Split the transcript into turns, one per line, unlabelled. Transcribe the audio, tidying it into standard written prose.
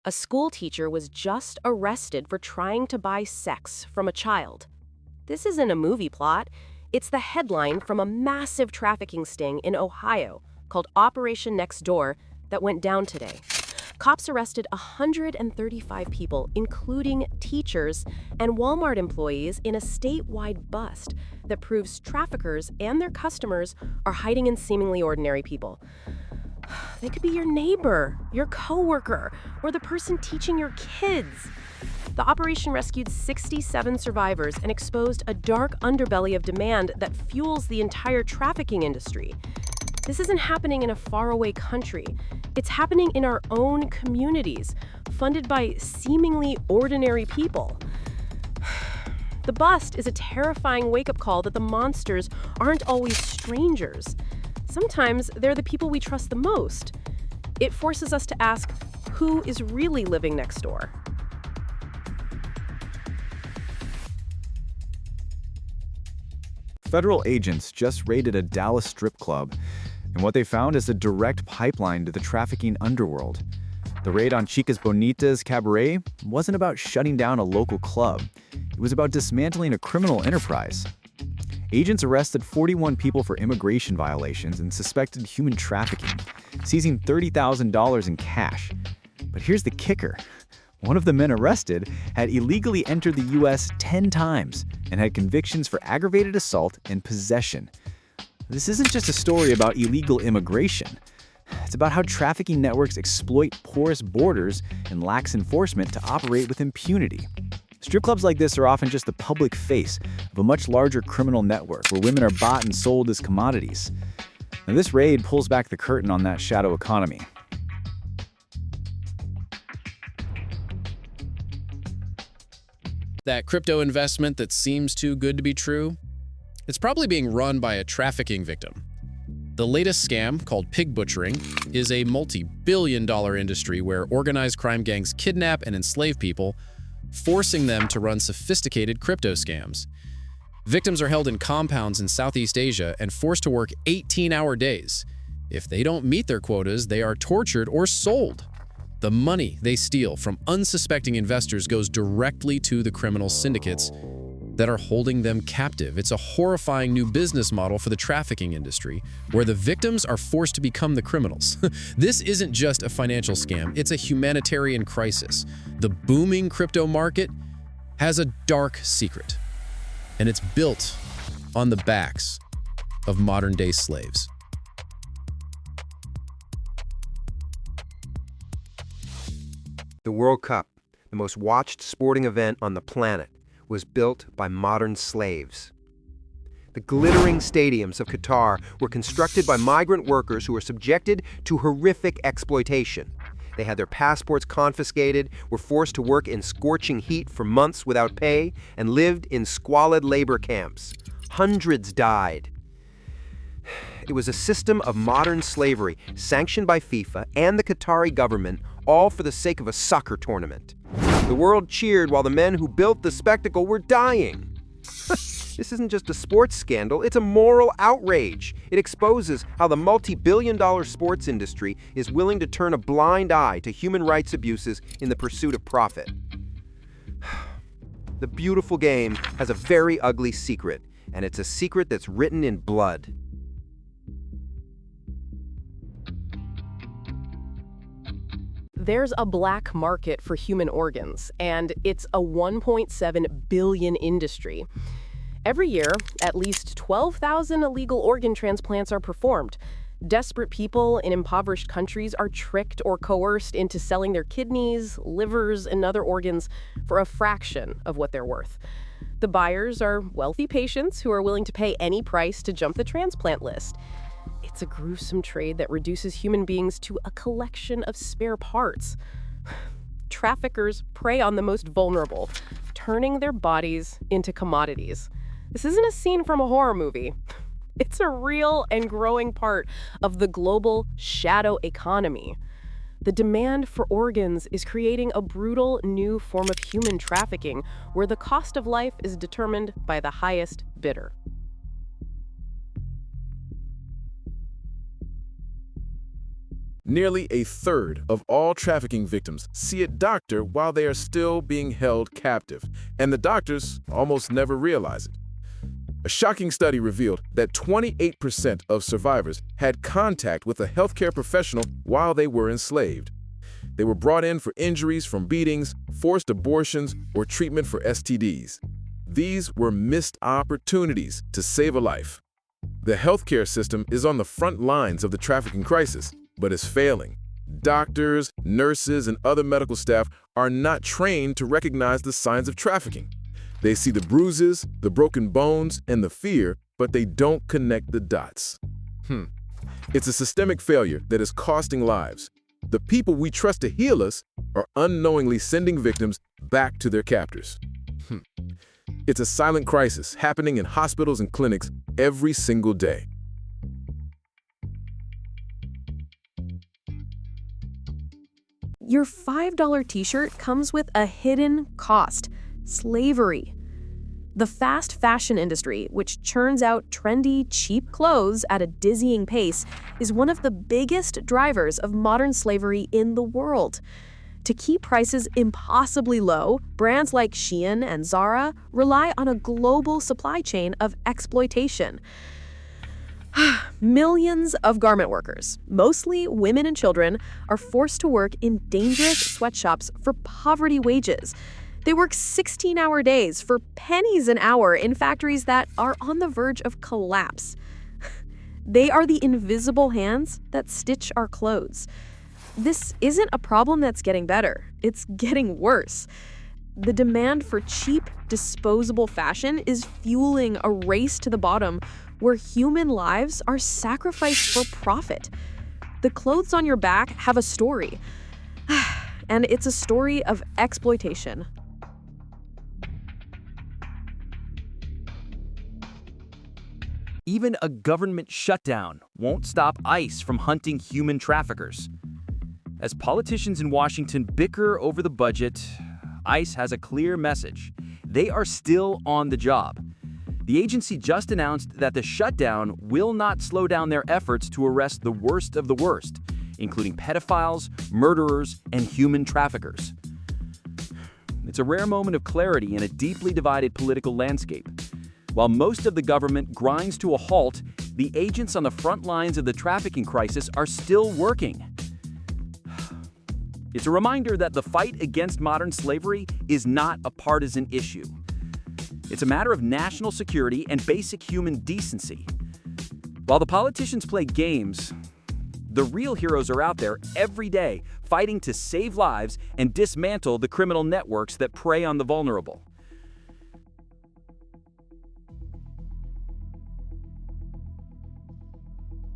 A school teacher was just arrested for trying to buy sex from a child. This isn't a movie plot. It's the headline from a massive trafficking sting in Ohio called Operation Next Door that went down today. Cops arrested 135 people, including teachers and Walmart employees, in a statewide bust that proves traffickers and their customers are hiding in seemingly ordinary people. They could be your neighbor, your coworker, or the person teaching your kids. The operation rescued 67 survivors and exposed a dark underbelly of demand that fuels the entire trafficking industry. This isn't happening in a faraway country. It's happening in our own communities, funded by seemingly ordinary people. The bust is a terrifying wake-up call that the monsters aren't always strangers. Sometimes they're the people we trust the most. It forces us to ask, who is really living next door?
Federal agents just raided a Dallas strip club, and what they found is a direct pipeline to the trafficking underworld. The raid on Chicas Bonitas Cabaret wasn't about shutting down a local club. It was about dismantling a criminal enterprise. Agents arrested 41 people for immigration violations and suspected human trafficking, seizing $30,000 in cash. But here's the kicker. One of the men arrested had illegally entered the U.S. 10 times and had convictions for aggravated assault and possession. This isn't just a story about illegal immigration. It's about how trafficking networks exploit porous borders and lax enforcement to operate with impunity. Strip clubs like this are often just the public face of a much larger criminal network where women are bought and sold as commodities. Now, this raid pulls back the curtain on that shadow economy.
That crypto investment that seems too good to be true? It's probably being run by a trafficking victim. The latest scam, called pig butchering, is a multi-billion-dollar industry where organized crime gangs kidnap and enslave people, forcing them to run sophisticated crypto scams. Victims are held in compounds in Southeast Asia and forced to work 18-hour days. If they don't meet their quotas, they are tortured or sold. The money they steal from unsuspecting investors goes directly to the criminal syndicates that are holding them captive. It's a horrifying new business model for the trafficking industry, where the victims are forced to become the criminals. This isn't just a financial scam, it's a humanitarian crisis. The booming crypto market has a dark secret, and it's built on the backs of modern-day slaves.
The World Cup, the most watched sporting event on the planet, was built by modern slaves. The glittering stadiums of Qatar were constructed by migrant workers who were subjected to horrific exploitation. They had their passports confiscated, were forced to work in scorching heat for months without pay, and lived in squalid labor camps. Hundreds died. It was a system of modern slavery sanctioned by FIFA and the Qatari government, all for the sake of a soccer tournament. The world cheered while the men who built the spectacle were dying. This isn't just a sports scandal, it's a moral outrage. It exposes how the multi-billion-dollar sports industry is willing to turn a blind eye to human rights abuses in the pursuit of profit. The beautiful game has a very ugly secret, and it's a secret that's written in blood.
There's a black market for human organs, and it's a 1.7 billion industry. Every year, at least 12,000 illegal organ transplants are performed. Desperate people in impoverished countries are tricked or coerced into selling their kidneys, livers, and other organs for a fraction of what they're worth. The buyers are wealthy patients who are willing to pay any price to jump the transplant list. It's a gruesome trade that reduces human beings to a collection of spare parts. Traffickers prey on the most vulnerable, turning their bodies into commodities. This isn't a scene from a horror movie. It's a real and growing part of the global shadow economy. The demand for organs is creating a brutal new form of human trafficking where the cost of life is determined by the highest bidder.
Nearly a third of all trafficking victims see a doctor while they are still being held captive, and the doctors almost never realize it. A shocking study revealed that 28% of survivors had contact with a healthcare professional while they were enslaved. They were brought in for injuries from beatings, forced abortions, or treatment for STDs. These were missed opportunities to save a life. The healthcare system is on the front lines of the trafficking crisis, but is failing. Doctors, nurses, and other medical staff are not trained to recognize the signs of trafficking. They see the bruises, the broken bones, and the fear, but they don't connect the dots. It's a systemic failure that is costing lives. The people we trust to heal us are unknowingly sending victims back to their captors. It's a silent crisis happening in hospitals and clinics every single day.
Your $5 t-shirt comes with a hidden cost: slavery. The fast fashion industry, which churns out trendy, cheap clothes at a dizzying pace, is one of the biggest drivers of modern slavery in the world. To keep prices impossibly low, brands like Shein and Zara rely on a global supply chain of exploitation. Millions of garment workers, mostly women and children, are forced to work in dangerous sweatshops for poverty wages. They work 16-hour days for pennies an hour in factories that are on the verge of collapse. They are the invisible hands that stitch our clothes. This isn't a problem that's getting better. It's getting worse. The demand for cheap, disposable fashion is fueling a race to the bottom where human lives are sacrificed for profit. The clothes on your back have a story, and it's a story of exploitation.
Even a government shutdown won't stop ICE from hunting human traffickers. As politicians in Washington bicker over the budget, ICE has a clear message. They are still on the job. The agency just announced that the shutdown will not slow down their efforts to arrest the worst of the worst, including pedophiles, murderers, and human traffickers. It's a rare moment of clarity in a deeply divided political landscape. While most of the government grinds to a halt, the agents on the front lines of the trafficking crisis are still working. It's a reminder that the fight against modern slavery is not a partisan issue. It's a matter of national security and basic human decency. While the politicians play games, the real heroes are out there every day fighting to save lives and dismantle the criminal networks that prey on the vulnerable.